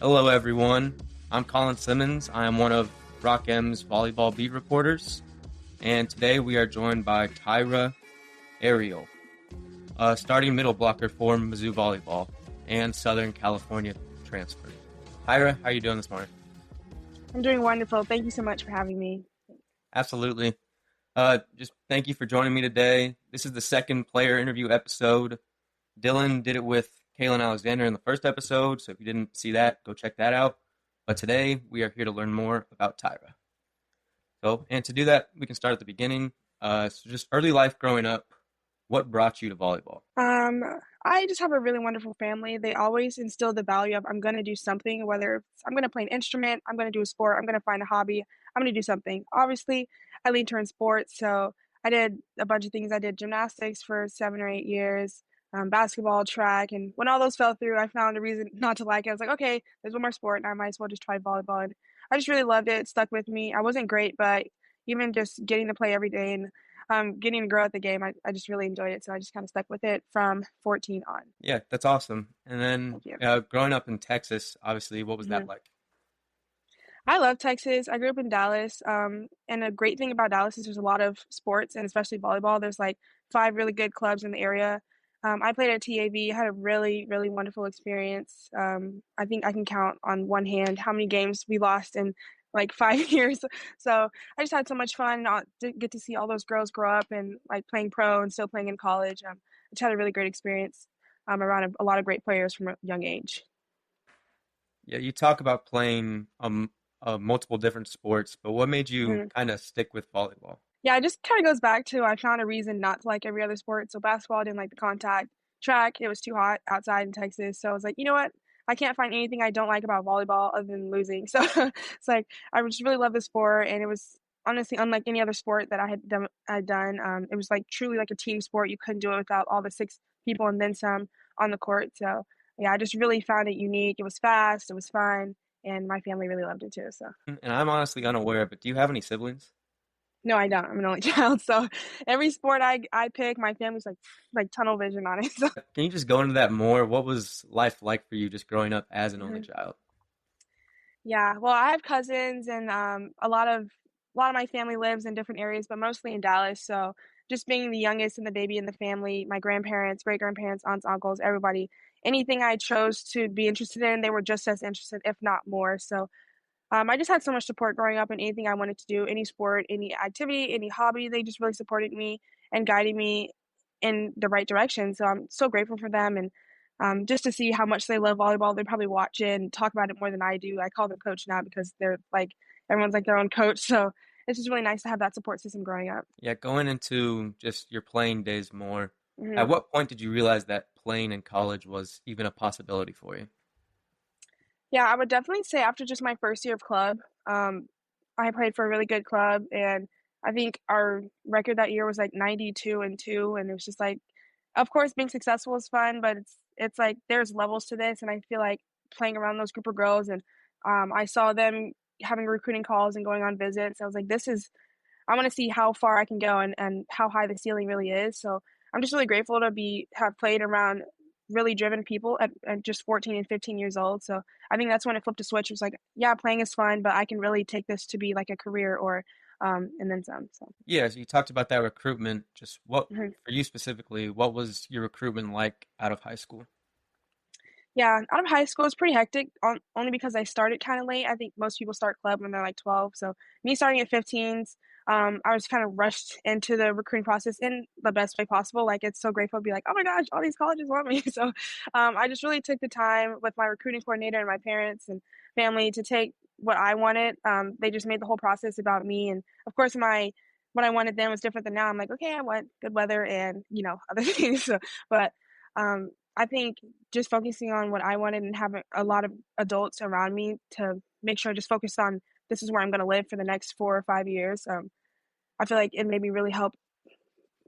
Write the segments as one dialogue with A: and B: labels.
A: Hello, everyone. I'm Colin Simmons. I am one of Rock M's volleyball beat reporters, and today we are joined by Tyrah Ariail, a starting middle blocker for Mizzou Volleyball and Southern California transfer. Tyrah, how are you doing this morning?
B: I'm doing wonderful. Thank you so much for having me.
A: Absolutely. Just thank you for joining me today. This is the second player interview episode. Dylan did it with Kaylin Alexander in the first episode, so if you didn't see that, go check that out. But today, we are here to learn more about Tyrah. And to do that, we can start at the beginning. So just early life growing up, what brought you to volleyball?
B: Um, I just have a really wonderful family. They always instill the value of I'm going to do something, whether it's I'm going to play an instrument, I'm going to do a sport, I'm going to find a hobby, I'm going to do something. Obviously, I lean towards sports, so I did a bunch of things. I did gymnastics for 7 or 8 years, basketball, track, and when all those fell through, I found a reason not to like it. I was like, okay, there's one more sport, and I might as well just try volleyball. And I just really loved it. It stuck with me. I wasn't great, but even just getting to play every day and getting to grow at the game, I just really enjoyed it. So I just kind of stuck with it from 14 on.
A: Yeah, that's awesome. And then
B: Thank you.
A: growing up in Texas, obviously, what was
B: hmm
A: that like?
B: I love Texas. I grew up in Dallas. And a great thing about Dallas is there's a lot of sports and especially volleyball. There's like 5 really good clubs in the area. I played at TAV, had a really, really wonderful experience. I think I can count on one hand how many games we lost in like 5 years. So I just had so much fun not to get to see all those girls grow up and like playing pro and still playing in college. I just had a really great experience around a lot of great players from a young age.
A: Yeah, you talk about playing multiple different sports, but what made you
B: Mhm.
A: kind of stick with volleyball?
B: Yeah, it just kind of goes back to I found a reason not to like every other sport. So basketball, I didn't like the contact. Track, it was too hot outside in Texas. So I was like, you know what? I can't find anything I don't like about volleyball other than losing. So it's like I just really love the sport, and it was honestly unlike any other sport that I had done. It was like truly like a team sport. You couldn't do it without all the 6 people and then some on the court. So yeah, I just really found it unique. It was fast, it was fun, and my family really loved it too. So.
A: And I'm honestly unaware, but do you have any siblings?
B: No, I don't. I'm an only child, so every sport I pick, my family's like tunnel vision on it. So,
A: Can you just go into that more? What was life like for you just growing up as an only
B: Mhm.
A: child?
B: Yeah. Well, I have cousins, and a lot of my family lives in different areas, but mostly in Dallas. So, just being the youngest and the baby in the family, my grandparents, great grandparents, aunts, uncles, everybody, anything I chose to be interested in, they were just as interested, if not more. So, I just had so much support growing up in anything I wanted to do, any sport, any activity, any hobby. They just really supported me and guided me in the right direction. So I'm so grateful for them. And just to see how much they love volleyball, they probably watch it and talk about it more than I do. I call them coach now because they're like, everyone's like their own coach. So it's just really nice to have that support system growing up.
A: Yeah, going into just your playing days more,
B: hmm
A: at what point did you realize that playing in college was even a possibility for you?
B: Yeah, I would definitely say after just my first year of club, um, I played for a really good club, and I think our record that year was like 92-2, and it was just like, of course, being successful is fun, but it's like there's levels to this, and I feel like playing around those group of girls, and I saw them having recruiting calls and going on visits. I was like, I want to see how far I can go and how high the ceiling really is. So I'm just really grateful to be have played around really driven people at just 14 and 15 years old. So I think that's when it flipped a switch. It was like, yeah, playing is fun, but I can really take this to be like a career or and then some. So
A: Yeah, so you talked about that recruitment. Just what,
B: mhm.
A: for you specifically, what was your recruitment like out of high school?
B: Yeah, out of high school, it's pretty hectic only because I started kind of late. I think most people start club when they're like 12. So me starting at 15s, I was kind of rushed into the recruiting process in the best way possible. Like it's so grateful to be like, oh my gosh, all these colleges want me. So I just really took the time with my recruiting coordinator and my parents and family to take what I wanted. They just made the whole process about me. And of course, what I wanted then was different than now. I'm like, okay, I want good weather and, other things. So, but I think just focusing on what I wanted and having a lot of adults around me to make sure I just focused on this is where I'm going to live for the next 4 or 5 years. I feel like it made me really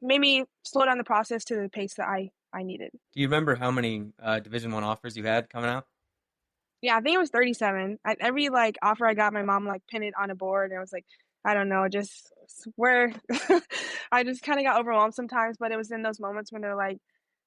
B: made me slow down the process to the pace that I needed.
A: Do you remember how many Division One offers you had coming out?
B: Yeah, I think it was 37. At every like offer I got, my mom like pinned it on a board, and I was like, I don't know, just where I just kind of got overwhelmed sometimes. But it was in those moments when they're like,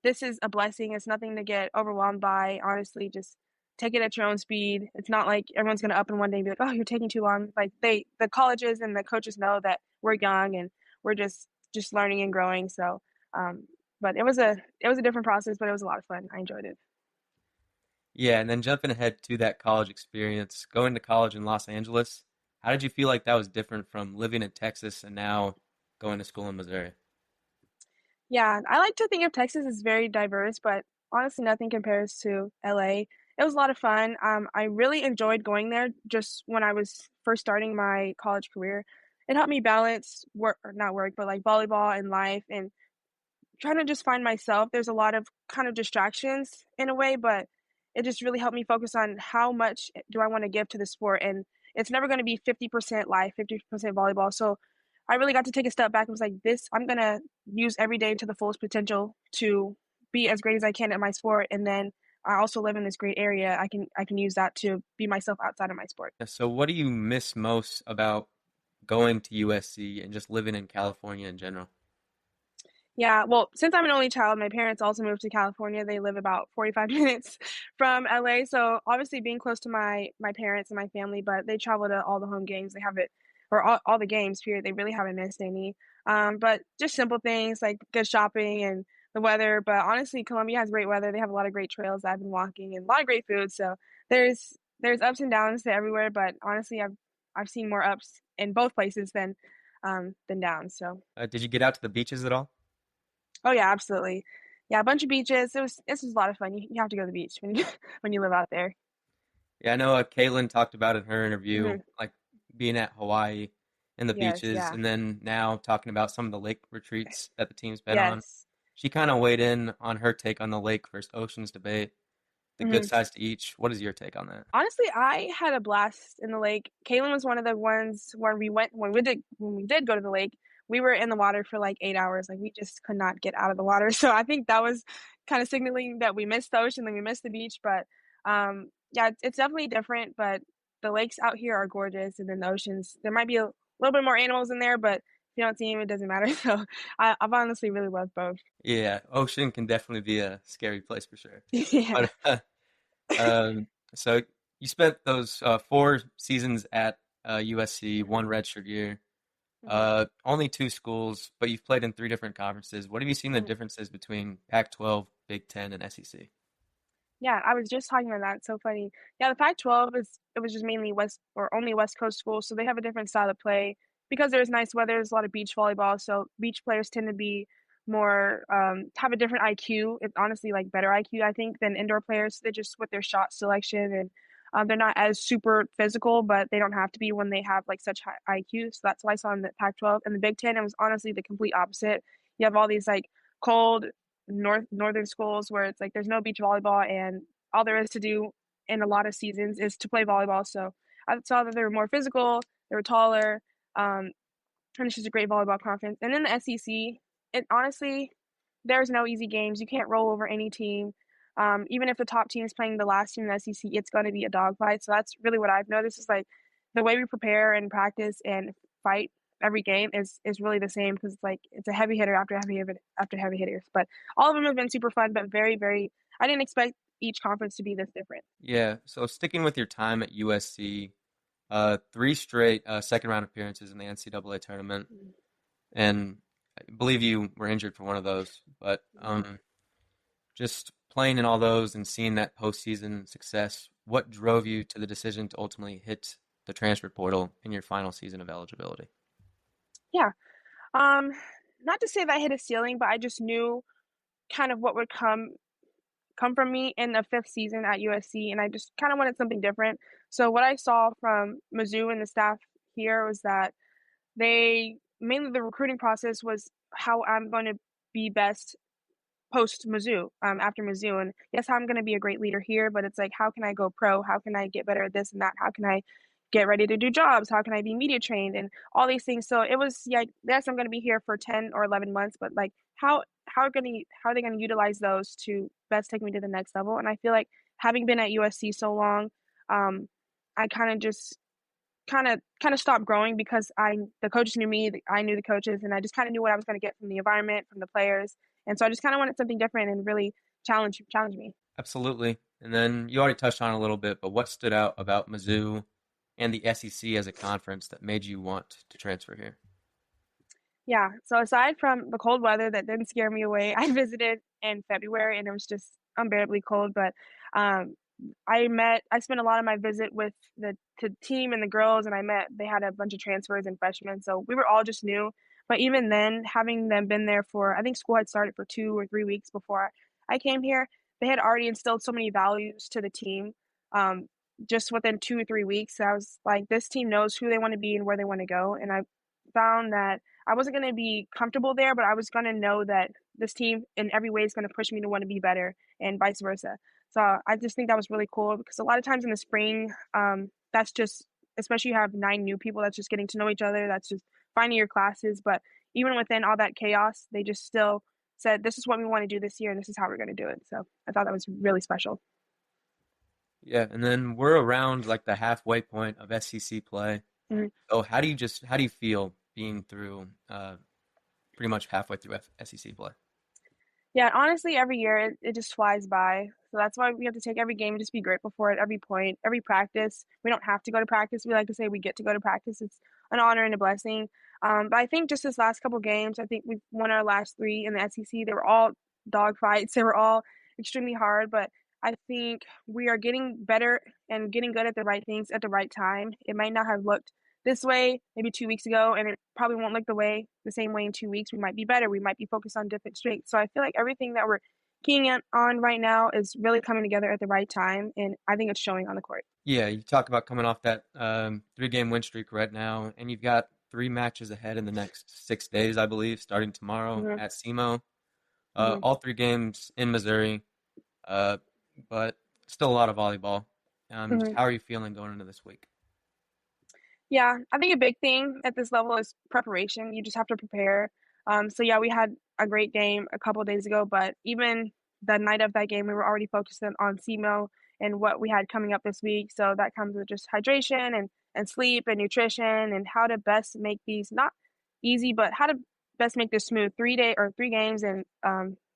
B: this is a blessing. It's nothing to get overwhelmed by. Honestly, just take it at your own speed. It's not like everyone's going to up in one day and be like, "Oh, you're taking too long." Like the colleges and the coaches know that we're young and we're just learning and growing. So, um, but it was a different process, but it was a lot of fun. I enjoyed it.
A: Yeah, and then jumping ahead to that college experience, going to college in Los Angeles, how did you feel like that was different from living in Texas and now going to school in Missouri?
B: Yeah, I like to think of Texas as very diverse, but honestly, nothing compares to LA. It was a lot of fun. I really enjoyed going there just when I was first starting my college career. It helped me balance work, or not work, but like volleyball and life and trying to just find myself. There's a lot of kind of distractions in a way, but it just really helped me focus on how much do I want to give to the sport. And it's never going to be 50% life, 50% volleyball. So I really got to take a step back and was like, this, I'm going to use every day to the fullest potential to be as great as I can at my sport. And then I also live in this great area. I can use that to be myself outside of my sport.
A: Yeah, so what do you miss most about going to USC and just living in California in general?
B: Yeah, well, since I'm an only child, my parents also moved to California. They live about 45 minutes from LA. So obviously being close to my parents and my family, but they travel to all the home games. They have it or all the games, period. They really haven't missed any. But just simple things like good shopping and the weather. But honestly, Columbia has great weather. They have a lot of great trails that I've been walking and a lot of great food. So there's ups and downs to everywhere, but honestly I've seen more ups in both places than downs. So
A: Did you get out to the beaches at all?
B: oh yeah, absolutely. Yeah, a bunch of beaches. This was a lot of fun. You have to go to the beach when you when you live out there.
A: Yeah, I know Caitlin talked about in her interview,
B: Hmm.
A: like being at Hawaii and the
B: Yes,
A: beaches,
B: yeah.
A: and then now talking about some of the lake retreats that the team's been on.
B: Yes.
A: She kind of weighed in on her take on the lake versus oceans debate, the good
B: Hmm.
A: sides to each. What is your take on that?
B: Honestly, I had a blast in the lake. Kaylin was one of the ones where when we did go to the lake, we were in the water for like 8 hours. Like we just could not get out of the water. So I think that was kind of signaling that we missed the ocean and we missed the beach. But yeah, it's definitely different. But the lakes out here are gorgeous, and then the oceans, there might be a little bit more animals in there, but if you don't see them, it doesn't matter. So I've honestly really loved both.
A: Yeah, ocean can definitely be a scary place for sure.
B: Yeah.
A: But so you spent those 4 seasons at USC,
B: Hmm.
A: one redshirt year,
B: Hmm.
A: only 2 schools, but you've played in 3 different conferences. What have you seen the
B: Hmm.
A: differences between Pac-12, Big Ten, and SEC?
B: Yeah, I was just talking about that. It's so funny. Yeah, the Pac-12 it was just mainly West or only West Coast schools, so they have a different style of play. Because there's nice weather, there's a lot of beach volleyball, so beach players tend to be more have a different IQ. It's honestly like better IQ, I think, than indoor players. They just with their shot selection and they're not as super physical, but they don't have to be when they have like such high IQ. So that's why I saw in the Pac-12 and the Big Ten. It was honestly the complete opposite. You have all these like cold northern schools where it's like there's no beach volleyball and all there is to do in a lot of seasons is to play volleyball. So I saw that they were more physical, they were taller, um, and it's just a great volleyball conference. And in the SEC, it honestly there's no easy games. You can't roll over any team. Even if the top team is playing the last team in the SEC, it's going to be a dogfight. So that's really what I've noticed is like the way we prepare and practice and fight every game is really the same because it's a heavy hitter after heavy hitter after heavy hitters. But all of them have been super fun, but very very. I didn't expect each conference to be this different.
A: Yeah, so sticking with your time at USC, 3 straight second round appearances in the NCAA tournament, and I believe you were injured for one of those, but just playing in all those and seeing that postseason success, what drove you to the decision to ultimately hit the transfer portal in your final season of eligibility?
B: Yeah. Um, Not to say that I hit a ceiling, but I just knew kind of what would come from me in the fifth season at USC, and I just kind of wanted something different. So what I saw from Mizzou and the staff here was that they mainly the recruiting process was how I'm going to be best post Mizzou, after Mizzou, and yes, I'm going to be a great leader here, but it's like how can I go pro? How can I get better at this and that? How can I get ready to do jobs? How can I be media trained and all these things? So it was yeah, yes, I'm going to be here for 10 or 11 months, but like how are they going to utilize those to best take me to the next level? And I feel like having been at USC so long, um, I kind of just kind of stopped growing because I the coaches knew me, I knew the coaches, and I just kind of knew what I was going to get from the environment, from the players, and so I just kind of wanted something different and really challenge me.
A: Absolutely. And then you already touched on it a little bit, but what stood out about Mizzou and the SEC as a conference that made you want to transfer here?
B: Yeah, so aside from the cold weather that didn't scare me away, I visited in February and it was just unbearably cold, but um, I spent a lot of my visit with the team and the girls, and they had a bunch of transfers and freshmen, so we were all just new. But even then, having them been there for, I think school had started for 2 or 3 weeks before I came here, they had already instilled so many values to the team. Um, just within 2 or 3 weeks, I was like, this team knows who they want to be and where they want to go, and I found that I wasn't going to be comfortable there, but I was going to know that this team in every way is going to push me to want to be better, and vice versa. So I just think that was really cool because a lot of times in the spring, that's just, especially you have 9 new people, that's just getting to know each other. That's just finding your classes. But even within all that chaos, they just still said, this is what we want to do this year and this is how we're going to do it. So I thought that was really special.
A: Yeah, and then we're around like the halfway point of SEC play.
B: Mhm.
A: So how do you feel being through pretty much halfway through SEC play?
B: Yeah, honestly, every year it just flies by. So that's why we have to take every game and just be grateful for it, every point, every practice. We don't have to go to practice. We like to say we get to go to practice. It's an honor and a blessing. But I think just this last couple games, I think we've won our last three in the SEC. They were all dog fights. They were all extremely hard, but I think we are getting better and getting good at the right things at the right time. It might not have looked this way maybe 2 weeks ago, and it probably won't look the same way in 2 weeks. We might be better. We might be focused on different strengths. So I feel like everything that we're keying in on right now is really coming together at the right time, and I think it's showing on the court.
A: Yeah, you talk about coming off that 3-game win streak right now, and you've got 3 matches ahead in the next 6 days, I believe, starting tomorrow
B: Hmm.
A: at SEMO.
B: Hmm.
A: All 3 games in Missouri, uh, but still a lot of volleyball. Just
B: Hmm.
A: how are you feeling going into this week?
B: Yeah, I think a big thing at this level is preparation. You just have to prepare. So yeah, we had a great game a couple of days ago, but even the night of that game, we were already focused on SEMO and what we had coming up this week. So that comes with just hydration and sleep and nutrition and how to best make these not easy, but how to best make this smooth. 3 day or 3 games in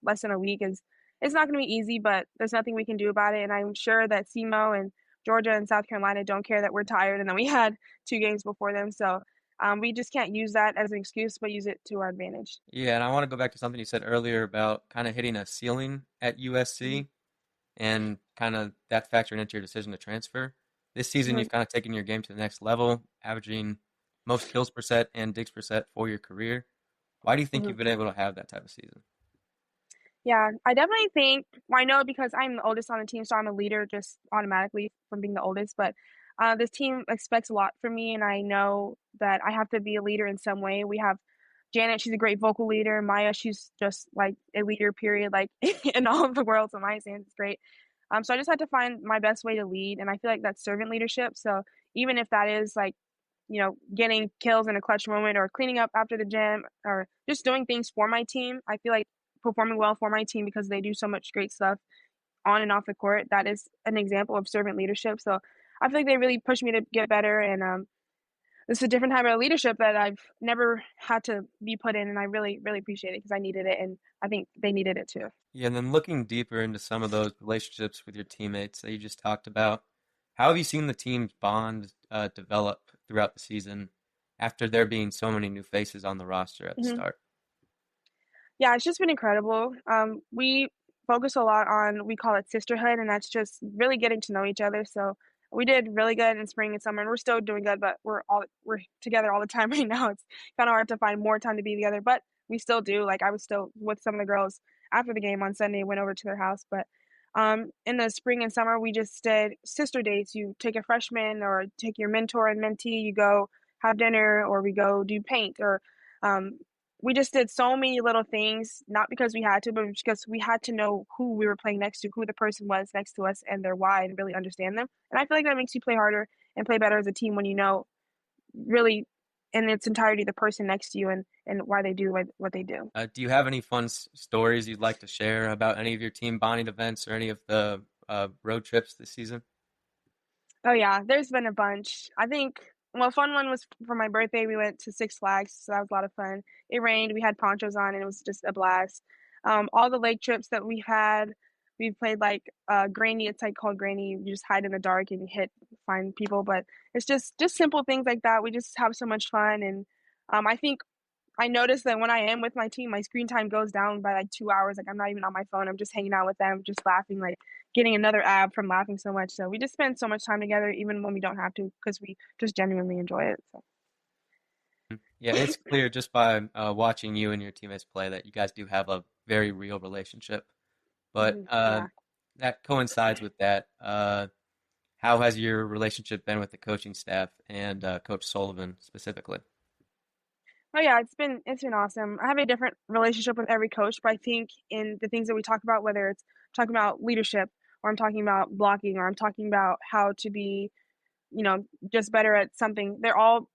B: less than a week is it's not going to be easy, but there's nothing we can do about it. And I'm sure that SEMO and Georgia and South Carolina don't care that we're tired and then we had 2 games before them. So we just can't use that as an excuse, but use it to our advantage.
A: Yeah, and I want to go back to something you said earlier about kind of hitting a ceiling at
B: Hmm.
A: USC and kind of that factoring into your decision to transfer. This season,
B: Hmm.
A: you've kind of taken your game to the next level, averaging most kills per set and digs per set for your career. Why do you think
B: Hmm.
A: you've been able to have that type of season?
B: Yeah, I definitely think, well, I know because I'm the oldest on the team, so I'm a leader just automatically from being the oldest. But this team expects a lot from me, and I know that I have to be a leader in some way. We have Janet, she's a great vocal leader. Maya, she's just like a leader, period, like in all of the world. So my hands, it's great. So I just had to find my best way to lead, and I feel like that's servant leadership. So even if that is like, getting kills in a clutch moment or cleaning up after the gym or just doing things for my team, I feel like performing well for my team because they do so much great stuff on and off the court. That is an example of servant leadership. So I feel like they really push me to get better. And this is a different type of leadership that I've never had to be put in. And I really, really appreciate it because I needed it. And I think they needed it too.
A: Yeah, and then looking deeper into some of those relationships with your teammates that you just talked about, how have you seen the team's bond develop throughout the season after there being so many new faces on the roster at the
B: Hmm.
A: start?
B: Yeah, it's just been incredible. We focus a lot on, we call it sisterhood, and that's just really getting to know each other. So we did really good in spring and summer, and we're still doing good, but we're together all the time right now. It's kind of hard to find more time to be together, but we still do. Like I was still with some of the girls after the game on Sunday, went over to their house, but in the spring and summer, we just did sister dates. You take a freshman or take your mentor and mentee, you go have dinner, or we go do paint, or um, we just did so many little things, not because we had to, but because we had to know who we were playing next to, who the person was next to us, and their why, and really understand them. And I feel like that makes you play harder and play better as a team when you know really in its entirety the person next to you and why they do what they do.
A: Do you have any fun stories you'd like to share about any of your team bonding events or any of the road trips this season?
B: Oh yeah, there's been a bunch. I think, well, a fun one was for my birthday. We went to Six Flags, so that was a lot of fun. It rained, we had ponchos on, and it was just a blast. All the lake trips that we had, We've played like Granny. It's like called Granny. You just hide in the dark and find people. But it's just simple things like that. We just have so much fun, and I think I noticed that when I am with my team, my screen time goes down by like 2 hours. Like I'm not even on my phone. I'm just hanging out with them, just laughing, like getting another ab from laughing so much. So we just spend so much time together, even when we don't have to, because we just genuinely enjoy it. So
A: Yeah, it's clear just by watching you and your teammates play that you guys do have a very real relationship. But
B: yeah.
A: that coincides with that. How has your relationship been with the coaching staff and Coach Sullivan specifically?
B: Oh yeah, it's been awesome. I have a different relationship with every coach, but I think in the things that we talk about, whether it's talking about leadership or I'm talking about blocking or I'm talking about how to be, just better at something, they're all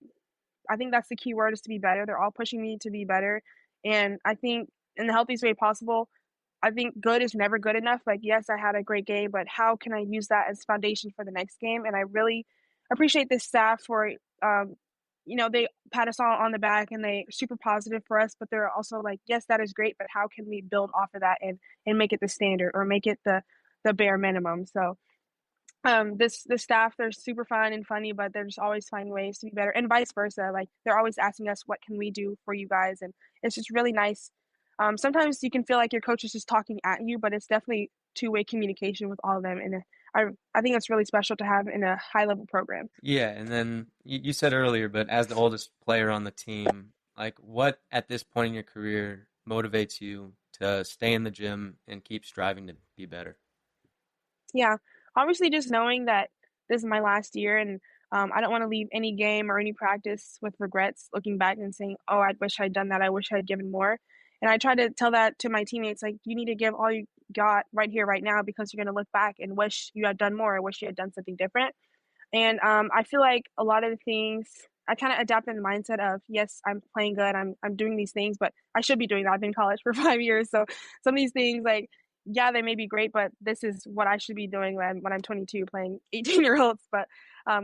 B: I think that's the key word is to be better. They're all pushing me to be better. And I think in the healthiest way possible, I think good is never good enough. Like, yes, I had a great game, but how can I use that as foundation for the next game? And I really appreciate this staff for, they pat us all on the back and they super positive for us, but they're also like, yes, that is great, but how can we build off of that and make it the standard or make it the bare minimum? So this staff, they're super fun and funny, but they're just always finding ways to be better, and vice versa. Like they're always asking us, "What can we do for you guys?" And it's just really nice. Sometimes you can feel like your coach is just talking at you, but it's definitely two-way communication with all of them, and I think it's really special to have in a high-level program.
A: Yeah, and then you said earlier, but as the oldest player on the team, like what at this point in your career motivates you to stay in the gym and keep striving to be better?
B: Yeah, obviously, just knowing that this is my last year, and I don't want to leave any game or any practice with regrets, looking back and saying, "Oh, I wish I'd done that. I wish I'd given more." And I try to tell that to my teammates, like, you need to give all you got right here, right now, because you're going to look back and wish you had done more, or wish you had done something different. And I feel like a lot of the things I kind of adapt in the mindset of, yes, I'm playing good, I'm doing these things, but I should be doing that. I've been in college for 5 years, so some of these things, like, yeah, they may be great, but this is what I should be doing when I'm 22 playing 18-year-olds. But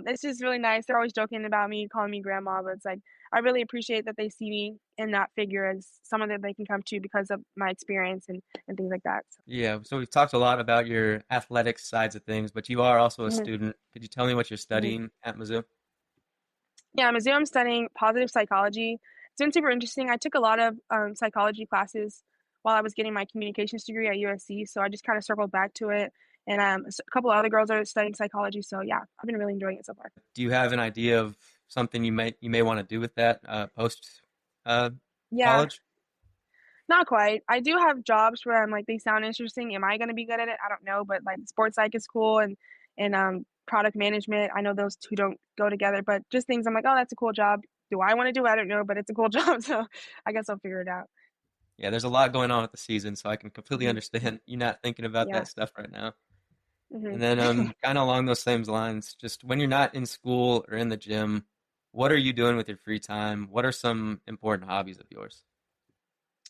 B: it's just really nice. They're always joking about me, calling me grandma, but it's like I really appreciate that they see me in that figure as someone that they can come to because of my experience and things like that.
A: Yeah, so we've talked a lot about your athletic sides of things, but you are also a
B: So,
A: student. Could you tell me what you're
B: mhm.
A: studying at Mizzou?
B: Yeah, I'm Mizzou. I'm studying positive psychology. It's been super interesting. I took a lot of psychology classes while I was getting my communications degree at USC, so I just kind of circled back to it. And a couple of other girls are studying psychology, so yeah, I've been really enjoying it so far.
A: Do you have an idea of something you may want to do with that post uh,
B: Yeah,
A: college?
B: not quite. I do have jobs where I'm like, they sound interesting. Am I going to be good at it? I don't know, but like sports psych is cool and product management. I know those two don't go together, but just things I'm like, oh, that's a cool job. Do I want to do it? I don't know, but it's a cool job, so I guess I'll figure it out.
A: Yeah, there's a lot going on with the season, so I can completely
B: Hmm.
A: understand you not thinking about
B: Yeah.
A: that stuff right now.
B: Hmm.
A: And then, kind of along those same lines, just when you're not in school or in the gym, what are you doing with your free time? What are some important hobbies of yours?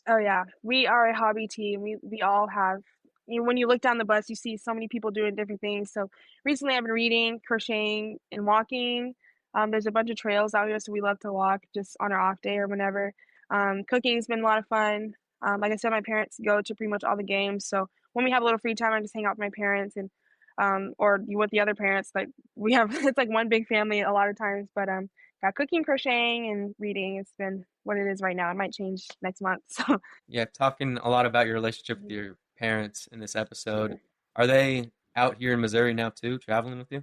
B: Oh yeah, we are a hobby team. We all have. When you look down the bus, you see so many people doing different things. So recently, I've been reading, crocheting, and walking. There's a bunch of trails out here, so we love to walk just on our off day or whenever. Cooking's been a lot of fun. Like I said, my parents go to pretty much all the games, so when we have a little free time, I just hang out with my parents and or you with the other parents. Like we have, it's like one big family a lot of times. But yeah, cooking, crocheting, and reading. It's been what it is right now. It might change next month. So
A: Yeah, talking a lot about your relationship with
B: mhm,
A: your parents in this episode.
B: mhm.
A: Are they out here in Missouri now too, traveling with you?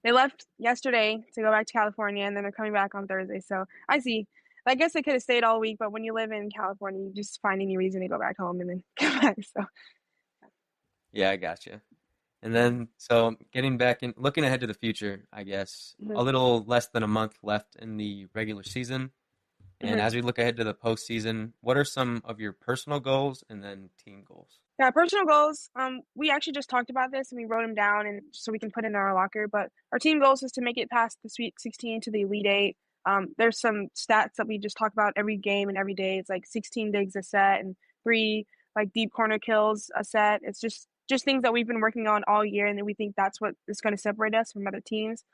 B: They left yesterday to go back to California, and then they're coming back on Thursday. So I see. I guess they could have stayed all week, but when you live in California, you just find any reason to go back home and then come back. So
A: Yeah, I gotcha. And then, so getting back in, looking ahead to the future, I guess,
B: mhm,
A: a little less than a month left in the regular season. And
B: mhm.
A: as we look ahead to the postseason, what are some of your personal goals and then team goals?
B: Yeah, personal goals. We actually just talked about this and we wrote them down and so we can put in our locker. But our team goals is to make it past the Sweet 16 to the Elite Eight. There's some stats that we just talk about every game and every day. It's like 16 digs a set and three like deep corner kills a set. It's just things that we've been working on all year, and then we think that's what is going to separate us from other teams.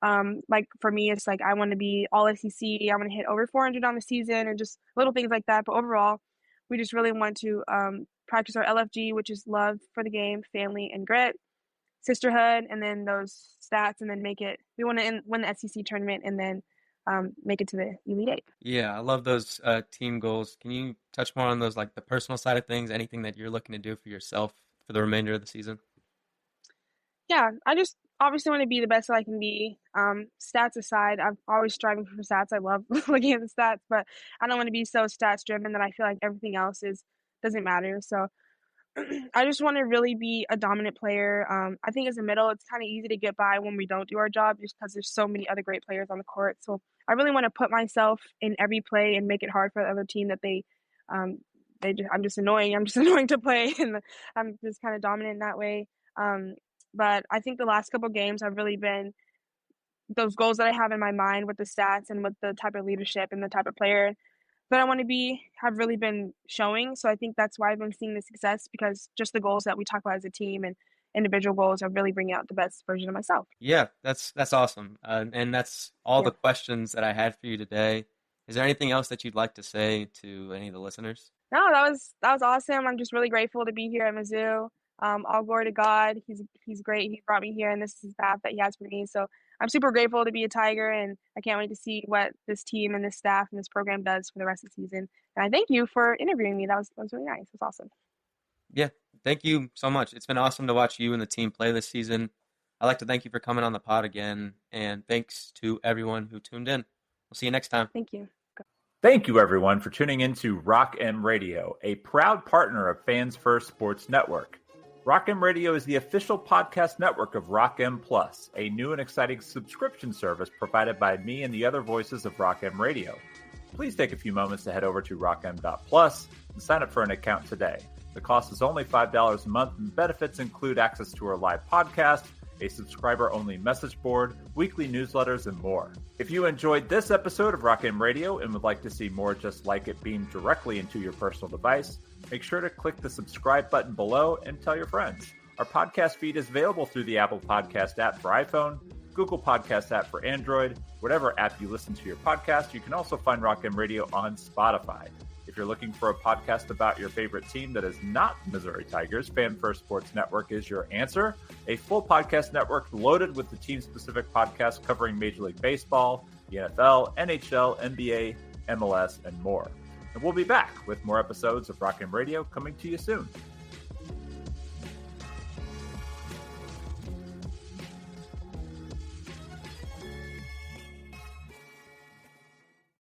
B: Like for me, it's like I want to be all SEC. I want to hit over 400 on the season, and just little things like that. But overall, we just really want to practice our LFG, which is love for the game, family, and grit, sisterhood, and then those stats, and then we want to win the SEC tournament and then make it to the Elite Eight.
A: Yeah, I love those team goals. Can you touch more on those, like the personal side of things? Anything that you're looking to do for yourself for the remainder of the season?
B: Yeah, I just obviously want to be the best that I can be. Stats aside, I'm always striving for stats. I love looking at the stats, but I don't want to be so stats driven that I feel like everything else doesn't matter. So I just want to really be a dominant player. I think as a middle, it's kind of easy to get by when we don't do our job just because there's so many other great players on the court. So I really want to put myself in every play and make it hard for the other team that um, I'm just annoying. I'm just annoying to play, and I'm just kind of dominant in that way. But I think the last couple games have really been those goals that I have in my mind with the stats and with the type of leadership and the type of player that I want to be have really been showing. So I think that's why I've been seeing the success, because just the goals that we talk about as a team and individual goals are really bringing out the best version of myself.
A: Yeah, that's awesome. And that's all
B: Yeah.
A: the questions that I had for you today. Is there anything else that you'd like to say to any of the listeners?
B: No, that was awesome. I'm just really grateful to be here at Mizzou. All glory to God. He's great. He brought me here, and this is his path that he has for me. So I'm super grateful to be a Tiger, and I can't wait to see what this team and this staff and this program does for the rest of the season. And I thank you for interviewing me. That was really nice. It was awesome.
A: Yeah, thank you so much. It's been awesome to watch you and the team play this season. I'd like to thank you for coming on the pod again, and thanks to everyone who tuned in. We'll see you next time.
B: Thank you.
C: Thank you, everyone, for tuning in to Rock M Radio, a proud partner of Fans First Sports Network. Rock M Radio is the official podcast network of Rock M Plus, a new and exciting subscription service provided by me and the other voices of Rock M Radio. Please take a few moments to head over to rockm.plus and sign up for an account today. The cost is only $5 a month, and benefits include access to our live podcast, a subscriber-only message board, weekly newsletters, and more. If you enjoyed this episode of Rock M Radio and would like to see more just like it beamed directly into your personal device, make sure to click the subscribe button below and tell your friends. Our podcast feed is available through the Apple Podcast app for iPhone, Google Podcast app for Android, whatever app you listen to your podcast. You can also find Rock M Radio on Spotify. If you're looking for a podcast about your favorite team that is not Missouri Tigers, Fan First Sports Network is your answer. A full podcast network loaded with the team-specific podcasts covering Major League Baseball, the NFL, NHL, NBA, MLS, and more. And we'll be back with more episodes of Rock M Radio coming to you soon.